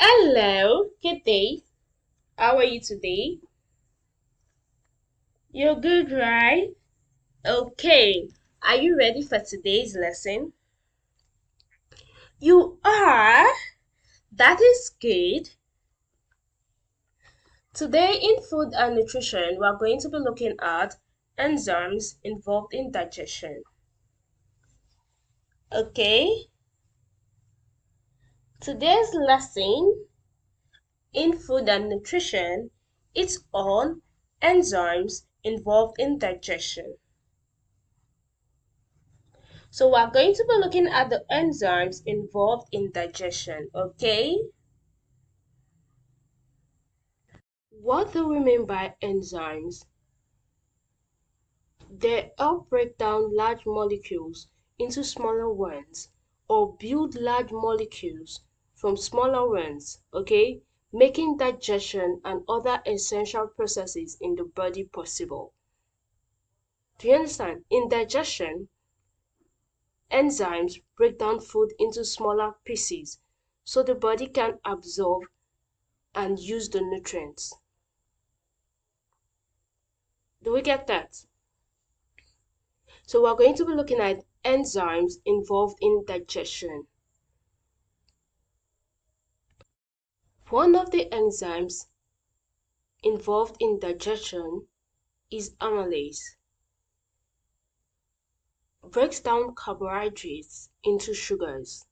Hello, good day. How are you today? You're good, right? Okay. Are you ready for today's lesson? You are? That is good. Today in food and nutrition, we are going to be looking at enzymes involved in digestion. Okay? Today's lesson in food and nutrition is on enzymes involved in digestion. So we're going to be looking at the enzymes involved in digestion, okay? What do we mean by enzymes? They help break down large molecules into smaller ones or build large molecules from smaller ones, okay? Making digestion and other essential processes in the body possible. Do you understand? In digestion, enzymes break down food into smaller pieces so the body can absorb and use the nutrients. Do we get that? So we're going to be looking at enzymes involved in digestion. One of the enzymes involved in digestion is amylase. Breaks down carbohydrates into sugars.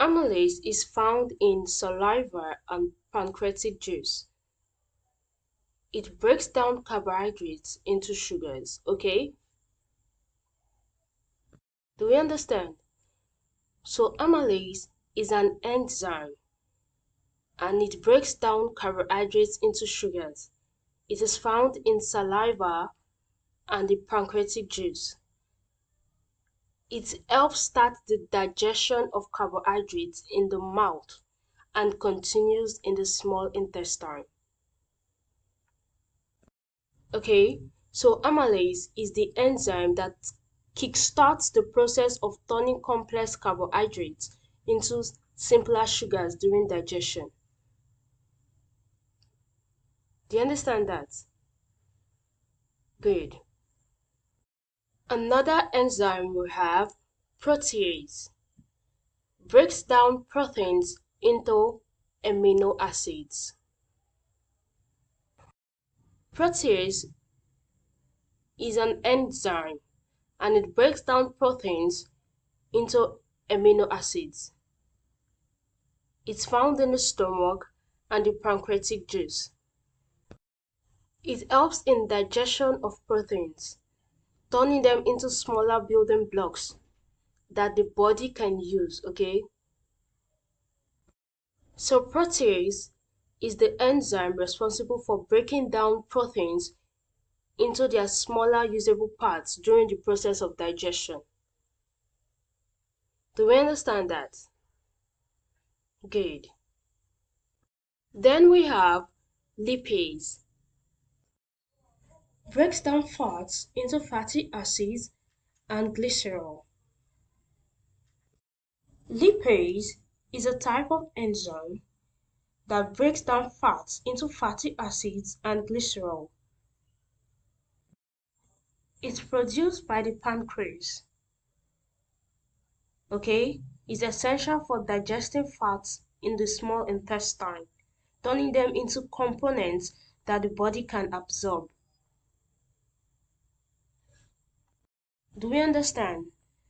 Amylase is found in saliva and pancreatic juice. It breaks down carbohydrates into sugars, okay? Do we understand? So amylase is an enzyme and it breaks down carbohydrates into sugars. It is found in saliva and the pancreatic juice. It helps start the digestion of carbohydrates in the mouth and continues in the small intestine. Okay, so amylase is the enzyme that kickstarts the process of turning complex carbohydrates into simpler sugars during digestion. Do you understand that? Good. Another enzyme we have protease. Breaks down proteins into amino acids. Protease is an enzyme and it breaks down proteins into amino acids. It's found in the stomach and the pancreatic juice. It helps in digestion of proteins, turning them into smaller building blocks that the body can use, okay? So protease is the enzyme responsible for breaking down proteins into their smaller usable parts during the process of digestion. Do we understand that? Good. Then we have lipase. Breaks down fats into fatty acids and glycerol. Lipase is a type of enzyme that breaks down fats into fatty acids and glycerol. It's produced by the pancreas. Okay? It's essential for digesting fats in the small intestine, turning them into components that the body can absorb. Do we understand?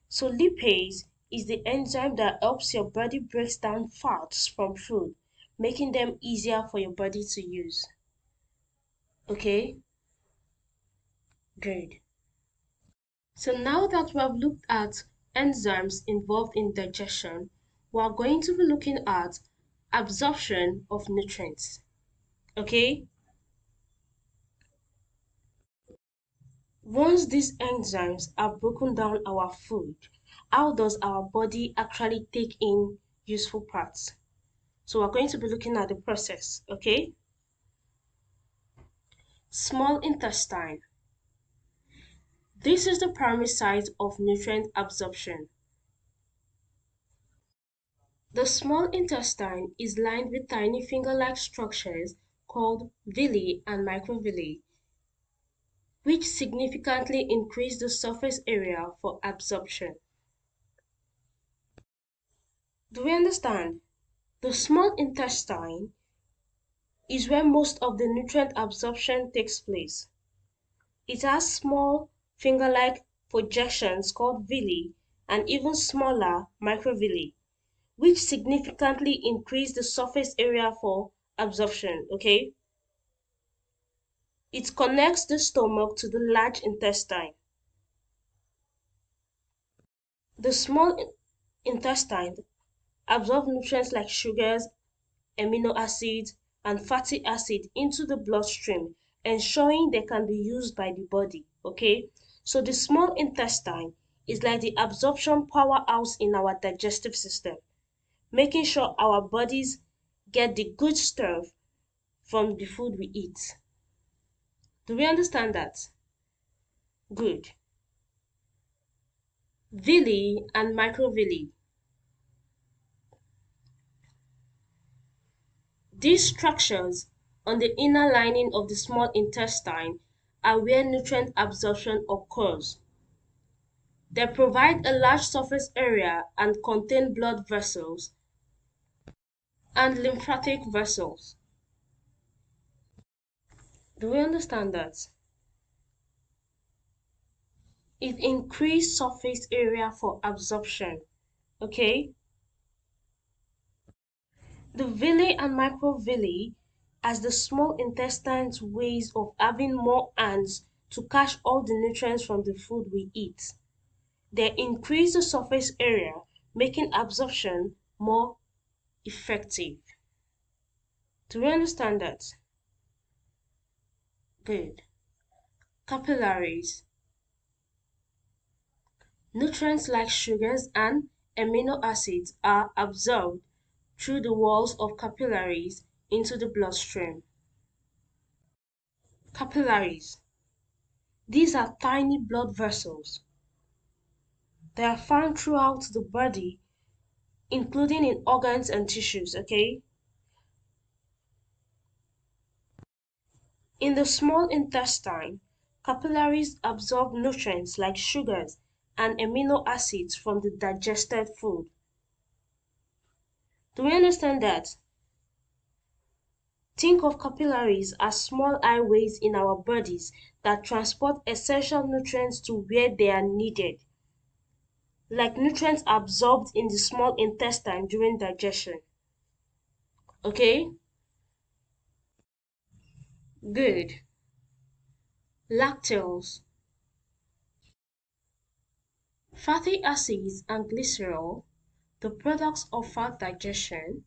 So lipase is the enzyme that helps your body break down fats from food, making them easier for your body to use. Okay? Good. So now that we have looked at enzymes involved in digestion, we are going to be looking at absorption of nutrients. Okay? Once these enzymes have broken down our food, how does our body actually take in useful parts? So we're going to be looking at the process, okay? Small intestine. This is the primary site of nutrient absorption. The small intestine is lined with tiny finger-like structures called villi and microvilli, which significantly increase the surface area for absorption. Do we understand? The small intestine is where most of the nutrient absorption takes place. It has small finger-like projections called villi and even smaller microvilli, which significantly increase the surface area for absorption. Okay? It connects the stomach to the large intestine. The small intestine absorbs nutrients like sugars, amino acids, and fatty acid into the bloodstream, ensuring they can be used by the body. Okay? So the small intestine is like the absorption powerhouse in our digestive system, making sure our bodies get the good stuff from the food we eat. Do we understand that? Good. Villi and microvilli. These structures on the inner lining of the small intestine are where nutrient absorption occurs. They provide a large surface area and contain blood vessels and lymphatic vessels. Do we understand that? It increases surface area for absorption. Okay? The villi and microvilli as the small intestine's ways of having more hands to catch all the nutrients from the food we eat. They increase the surface area, making absorption more effective. Do we understand that? Good. Capillaries. Nutrients like sugars and amino acids are absorbed through the walls of capillaries into the bloodstream. Capillaries. These are tiny blood vessels. They are found throughout the body, including in organs and tissues, okay? In the small intestine, capillaries absorb nutrients like sugars and amino acids from the digested food. Do we understand that? Think of capillaries as small highways in our bodies that transport essential nutrients to where they are needed, like nutrients absorbed in the small intestine during digestion. Okay? Good. Lactose. Fatty acids and glycerol, the products of fat digestion,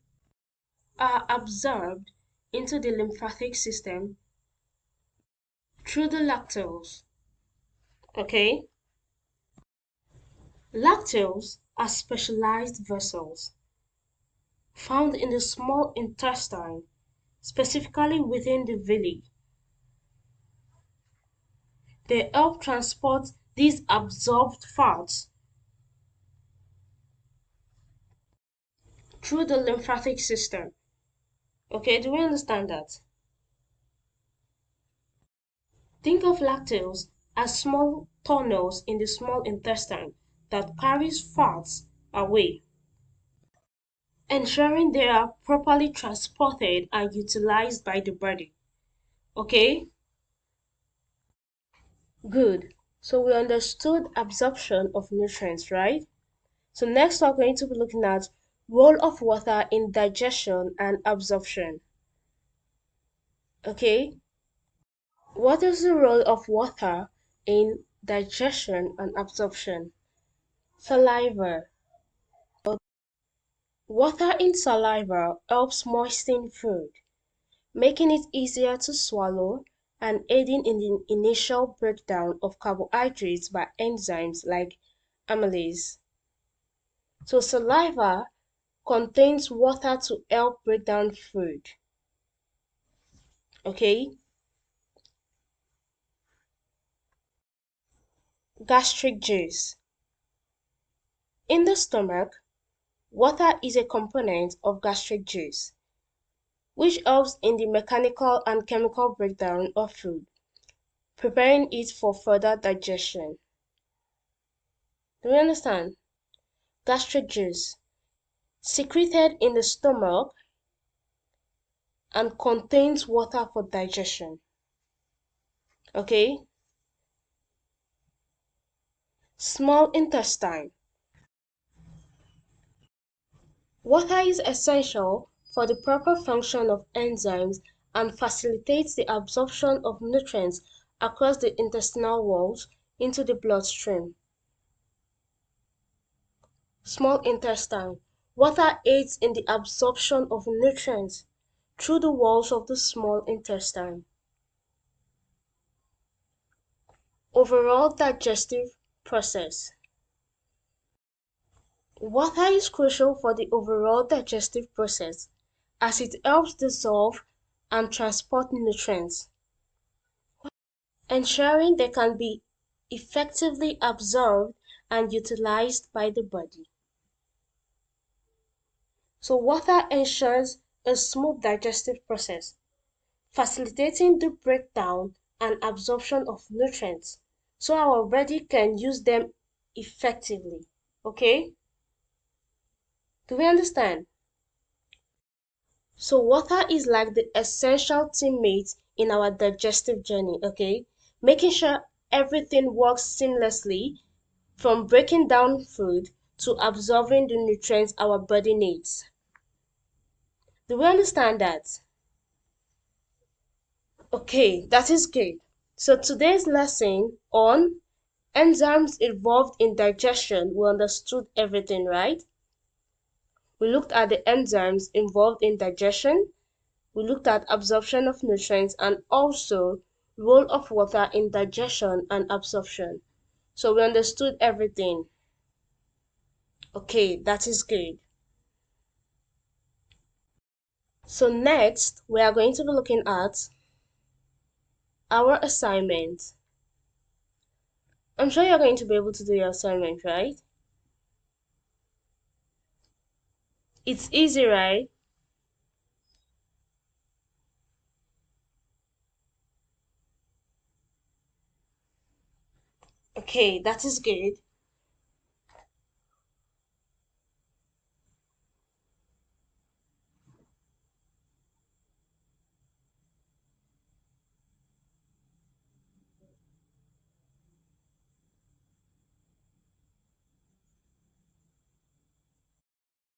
are absorbed into the lymphatic system through the lactose. Okay? Lacteals are specialized vessels found in the small intestine, specifically within the villi. They help transport these absorbed fats through the lymphatic system. Okay, do we understand that? Think of lacteals as small tunnels in the small intestine that carries fats away, ensuring they are properly transported and utilized by the body. Okay? Good. So we understood absorption of nutrients, right? So next we're going to be looking at role of water in digestion and absorption. Okay? What is the role of water in digestion and absorption? Saliva. Water in saliva helps moisten food, making it easier to swallow and aiding in the initial breakdown of carbohydrates by enzymes like amylase. So saliva contains water to help break down food. Okay? Gastric juice. In the stomach, Water is a component of gastric juice, which helps in the mechanical and chemical breakdown of food, preparing it for further digestion. Do you understand? Gastric juice, secreted in the stomach and contains water for digestion. Okay? Small intestine. Water is essential for the proper function of enzymes and facilitates the absorption of nutrients across the intestinal walls into the bloodstream. Small intestine. Water aids in the absorption of nutrients through the walls of the small intestine. Overall digestive process. Water is crucial for the overall digestive process as it helps dissolve and transport nutrients, ensuring they can be effectively absorbed and utilized by the body. So water ensures a smooth digestive process, facilitating the breakdown and absorption of nutrients so our body can use them effectively. Okay? Do we understand? So water is like the essential teammate in our digestive journey, okay? Making sure everything works seamlessly from breaking down food to absorbing the nutrients our body needs. Do we understand that? Okay, that is good. So today's lesson on enzymes involved in digestion, we understood everything, right? We looked at the enzymes involved in digestion, we looked at absorption of nutrients and also role of water in digestion and absorption. So we understood everything. Okay, that is good. So next, we are going to be looking at our assignment. I'm sure you're going to be able to do your assignment, right? It's easy, right? Okay, that is good.